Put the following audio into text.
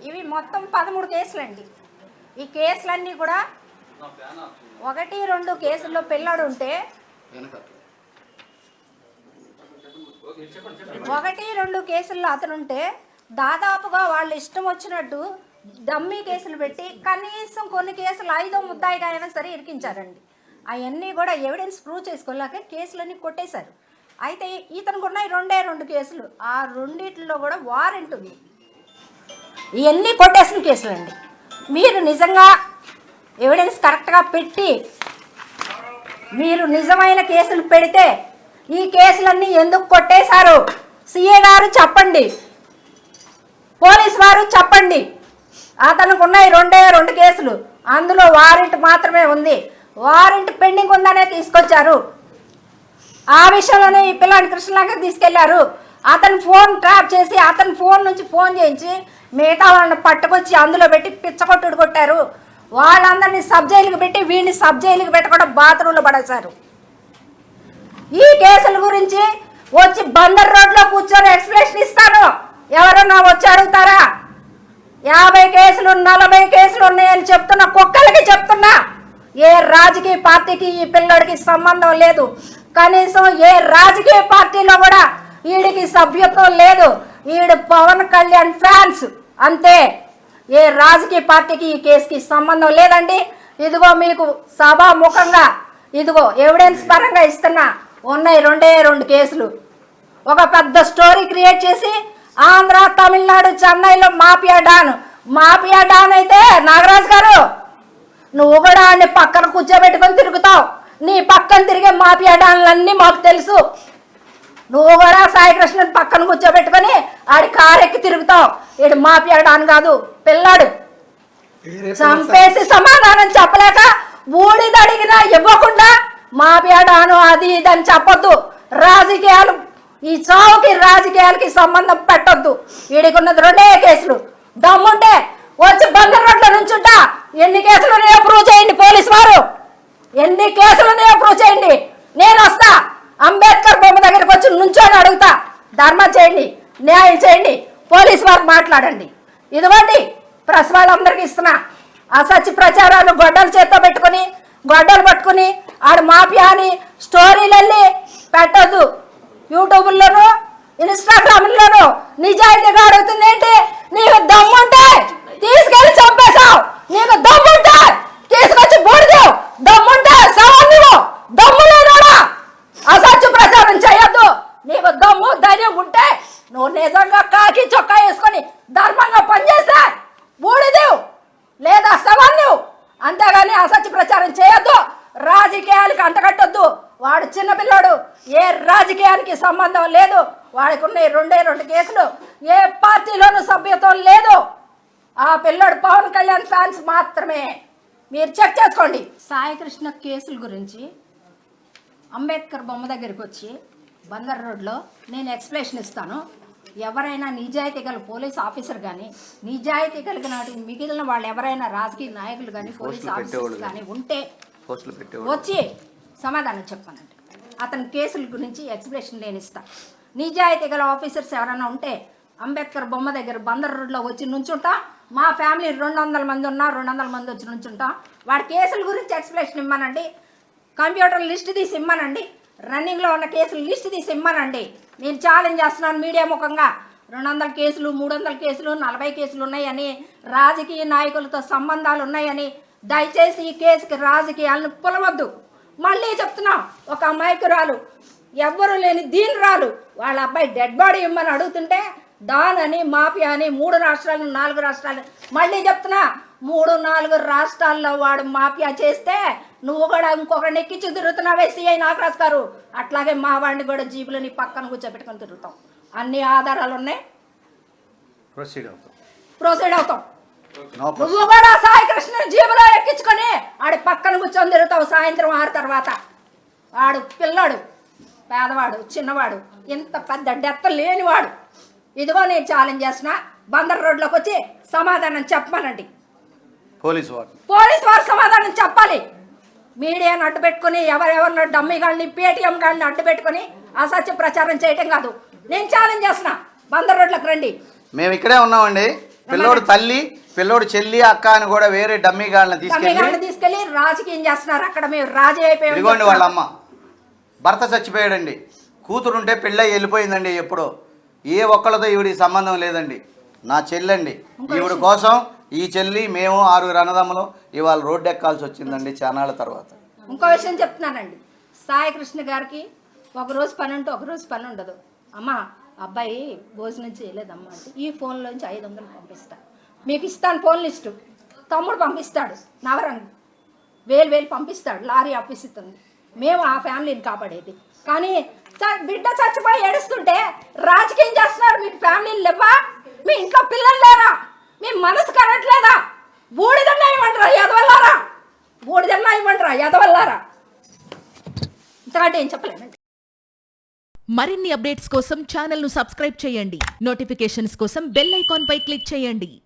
ఇవి మొత్తం 13 కేసులండి. ఈ కేసులన్నీ కూడా 1, 2 కేసుల్లో పిల్లాడు ఉంటే 1, 2 కేసుల్లో అతనుంటే దాదాపుగా వాళ్ళు ఇష్టం వచ్చినట్టు డమ్మీ కేసులు పెట్టి కనీసం కొన్ని కేసులు 5వ ముద్దాయిగా అయినా సరే ఇరికించారండి. అవన్నీ కూడా ఎవిడెన్స్ ప్రూవ్ చేసుకోలేక కేసులన్నీ కొట్టేశారు. అయితే ఇతనికి ఉన్నాయి 2 కేసులు. ఆ రెండిట్లో కూడా వారెంట్ ఉంది. ఇవన్నీ కొట్టేసిన కేసులండి. మీరు నిజంగా ఎవిడెన్స్ కరెక్ట్గా పెట్టి మీరు నిజమైన కేసులు పెడితే ఈ కేసులన్నీ ఎందుకు కొట్టేశారు? సిఏ గారు చెప్పండి, పోలీస్ వారు చెప్పండి. అతనికి ఉన్నాయి 2 కేసులు, అందులో వారెంట్ మాత్రమే ఉంది. వారెంట్ పెండింగ్ ఉందనే తీసుకొచ్చారు. ఆ విషయంలోనే ఈ పిల్లాడిని కృష్ణలంకకి తీసుకెళ్లారు. అతని ఫోన్ ట్రాప్ చేసి అతని ఫోన్ నుంచి ఫోన్ చేయించి మిగతా వాళ్ళని పట్టుకొచ్చి అందులో పెట్టి పిచ్చకొట్టుడు కొట్టారు. వాళ్ళందరినీ సబ్ జైలుకి పెట్టి వీడిని సబ్ జైలుకి పెట్టకుండా బాత్రూంలో పడేశారు. ఈ కేసుల గురించి వచ్చి బందర్ రోడ్లో కూర్చొని ఎక్స్ప్లెనేషన్ ఇస్తాను. ఎవరన్నా వచ్చి అడుగుతారా? 50 కేసులు 40 కేసులు ఉన్నాయని చెప్తున్నా, కుక్కలకి చెప్తున్నా. ఏ రాజకీయ పార్టీకి ఈ పిల్లడికి సంబంధం లేదు. కనీసం ఏ రాజకీయ పార్టీలో కూడా వీడికి సభ్యత్వం లేదు. వీడు పవన్ కళ్యాణ్ ఫ్యాన్స్ అంతే. ఏ రాజకీయ పార్టీకి ఈ కేసుకి సంబంధం లేదండి. ఇదిగో మీకు సభాముఖంగా ఇదిగో ఎవిడెన్స్ పరంగా ఇస్తున్నా. ఉన్నాయి 2 కేసులు. ఒక పెద్ద స్టోరీ క్రియేట్ చేసి ఆంధ్ర, తమిళనాడు, చెన్నైలో మాఫియా డాన్ అయితే నాగరాజు గారు నువ్వు కూడా ఆడిని పక్కన కూర్చోబెట్టుకొని తిరుగుతావు. నీ పక్కన తిరిగే మాఫియా డాన్లన్నీ మాకు తెలుసు. నువ్వు కూడా సాయి కృష్ణని పక్కన కూర్చోబెట్టుకొని ఆడి కారెక్కి తిరుగుతావు. ఈడు మాఫియా డాన్ కాదు, పిల్లాడు. చంపేసి సమాధానం చెప్పలేక బూడిద అడిగినా ఇవ్వకుండా మాఫియా డాను అది ఇది అని చెప్పొద్దు. రాజకీయాలు ఈ చావుకి రాజకీయాలకి సంబంధం పెట్టొద్దు. వీడికున్నది 2 కేసులు. దమ్ముంటే వచ్చి బందర్ రోడ్ల నుంచుంటా. ఎన్ని కేసులు ఉన్నాయో ప్రూవ్ చేయండి పోలీసు వారు. ఎన్ని కేసులు ఉన్నాయో ప్రూవ్ చేయండి. నేను వస్తా. అంబేద్కర్ బొమ్మ దగ్గరికి వచ్చి నుంచొని అడుగుతా. ధర్మం చేయండి, న్యాయం చేయండి, పోలీసు వారు మాట్లాడండి. ఇదిగోండి ప్రెస్ వాళ్ళందరికీ ఇస్తున్నా. అసత్య ప్రచారాలు గొడ్డలు చేత్తో పెట్టుకుని గొడ్డలు పట్టుకుని ఆడు మాఫియా అని స్టోరీలు వెళ్ళి పెట్టద్దు. యూట్యూబ్లోను ఇన్స్టాగ్రామ్లోను నిజాయితీగా అడుగుతుంది ఏంటి? నీకు దమ్ముంటే తీసుకెళ్లి చంపేశావు. నీకు దమ్ముంటే తీసుకొచ్చి బూడిదేవు. దమ్ముంటే సవాళ్ళు. దమ్ము లేనోడా అసత్య ప్రచారం చేయొద్దు. నీకు దమ్ము ధైర్యం ఉంటే నువ్వు నిజంగా కాకి చొక్కా వేసుకొని ధర్మంగా పనిచేస్తే బూడిదేవు లేదా సవాళ్ళు. అంతేగాని అసత్య ప్రచారం చేయొద్దు. రాజకీయాలకు అంటగట్టొద్దు. వాడు చిన్నపిల్లాడు, ఏ రాజకీయానికి సంబంధం లేదు. వాడికి ఉన్న 2 కేసులు. ఏ పార్టీలోనూ సభ్యత్వం లేదు. ఆ పిల్లాడు పవన్ కళ్యాణ్ ఫ్యాన్స్ మాత్రమే. మీరు చెక్ చేసుకోండి. సాయి కృష్ణ కేసుల గురించి అంబేద్కర్ బొమ్మ దగ్గరికి వచ్చి బందర్ రోడ్లో నేను ఎక్స్ప్లెనేషన్ ఇస్తాను. ఎవరైనా నిజాయితీ గల పోలీస్ ఆఫీసర్ కానీ నిజాయితీ కలిగిన మిగిలిన వాళ్ళు ఎవరైనా రాజకీయ నాయకులు కానీ పోలీస్ ఆఫీసర్స్ కానీ ఉంటే వచ్చి సమాధానం చెప్పానండి. అతని కేసుల గురించి ఎక్స్ప్లెనేషన్ నేను ఇస్తాను. నిజాయితీ గల ఆఫీసర్స్ ఎవరైనా ఉంటే అంబేద్కర్ బొమ్మ దగ్గర బందర్ రోడ్లో వచ్చి నుంచుంటా. మా ఫ్యామిలీ 200 మంది ఉన్నా 200 మంది వచ్చి నుంచుంటాం. వాడి కేసుల గురించి ఎక్స్ప్లెనేషన్ ఇమ్మనండి. కంప్యూటర్ లిస్ట్ తీసి ఇమ్మనండి. రన్నింగ్లో ఉన్న కేసులు లిస్ట్ తీసి ఇమ్మనండి. నేను ఛాలెంజ్ చేస్తున్నాను మీడియా ముఖంగా. 200 కేసులు 300 కేసులు 40 కేసులు ఉన్నాయని, రాజకీయ నాయకులతో సంబంధాలు ఉన్నాయని దయచేసి ఈ కేసుకి రాజకీయాలను పులవద్దు. మళ్ళీ చెప్తున్నాం, ఒక అమాయకురాలు ఎవ్వరూ లేని దీనురాలు వాళ్ళ అబ్బాయి డెడ్ బాడీ ఇమ్మని అడుగుతుంటే డాన్ అని మాఫియా అని 3 రాష్ట్రాలు 4 రాష్ట్రాలు మళ్ళీ చెప్తున్నా 3-4 రాష్ట్రాల్లో వాడు మాఫియా చేస్తే నువ్వు కూడా ఇంకొకరిని ఎక్కించి తిరుగుతున్నావే సిఐ నాగరాజు గారు. అట్లాగే మా వాడిని కూడా జీబులని పక్కన కూర్చోబెట్టుకొని తిరుగుతాం. అన్ని ఆధారాలు ఉన్నాయి. ప్రొసీడ్ అవుతాం. నువ్వు కూడా సాయి కృష్ణ జీబులో ఎక్కించుకొని ఆడి పక్కన కూర్చొని తిరుగుతావు సాయంత్రం 6 తర్వాత. వాడు పిల్లాడు, పేదవాడు, చిన్నవాడు, ఇంత పెద్ద డెత్త లేనివాడు. ఇదిగో నేను ఛాలెంజ్ చేస్తున్నా. బందర్ రోడ్లోకి వచ్చి సమాధానం చెప్పమనండి. పోలీసు వారు సమాధానం చెప్పాలి. మీడియాను అడ్డు పెట్టుకుని ఎవరెవరినో డమ్మీ గాళ్ళని పేటీఎం గాళ్ళని అడ్డు పెట్టుకుని అసత్య ప్రచారం చేయటం కాదు. నేను ఛాలెంజ్ చేస్తున్నా. బందర్ రోడ్లకు రండి. మేము ఇక్కడే ఉన్నామండి. పిల్లోడు తల్లి, పిల్లోడు చెల్లి, అక్క అని కూడా వేరే డమ్మీ గాళ్ళని తీసుకెళ్ళి రాజకీయం చేస్తున్నారు. అక్కడ మేము రాజీ అయిపోయాం. ఇదిగోండి వాళ్ళ అమ్మ, భర్త చచ్చిపోయాడండి, కూతురుంటే పెళ్ళై వెళ్ళిపోయిందండి. ఎప్పుడో ఏ ఒక్కళ్ళతో ఈవిడికి సంబంధం లేదండి. నా చెల్లండి. ఈవిడ కోసం ఈ చెల్లి మేము 6 అన్నదమ్ములు ఇవాళ రోడ్డు ఎక్కాల్సి వచ్చిందండి చానాళ్ళ తర్వాత. ఇంకో విషయం చెప్తున్నానండి, సాయి కృష్ణ గారికి ఒకరోజు పని ఉంటే ఒకరోజు పని ఉండదు. అమ్మ అబ్బాయి భోజనం చేయలేదమ్మా అంటే ఈ ఫోన్లోంచి 500 పంపిస్తా, మీకు ఇస్తాను ఫోన్ లిస్టు. తమ్ముడు పంపిస్తాడు, నవరంగు 1000 పంపిస్తాడు, లారీ ఆఫీస్ ఇస్తుంది. మేము ఆ ఫ్యామిలీని కాపాడేది. కానీ బిడ్డ చచ్చిపోయి ఏడుస్తుంటే రాజకీయం చేస్తున్నారు. మీకు ఫ్యామిలీలు లేవా? మీ ఇంట్లో పిల్లలు లేరా? మీ మనసు కరట్లేదా? బూడిదన్నా ఇవ్వండిరా ఎదవల్లారా, బూడిదన్నా ఇవ్వండిరా ఎదవల్లారా. ఇంతకంటే ఏం చెప్పలేనండి. మరిన్ని అప్డేట్స్ కోసం ఛానల్ ను సబ్స్క్రైబ్ చేయండి. నోటిఫికేషన్స్ కోసం బెల్ ఐకాన్ పై క్లిక్ చేయండి.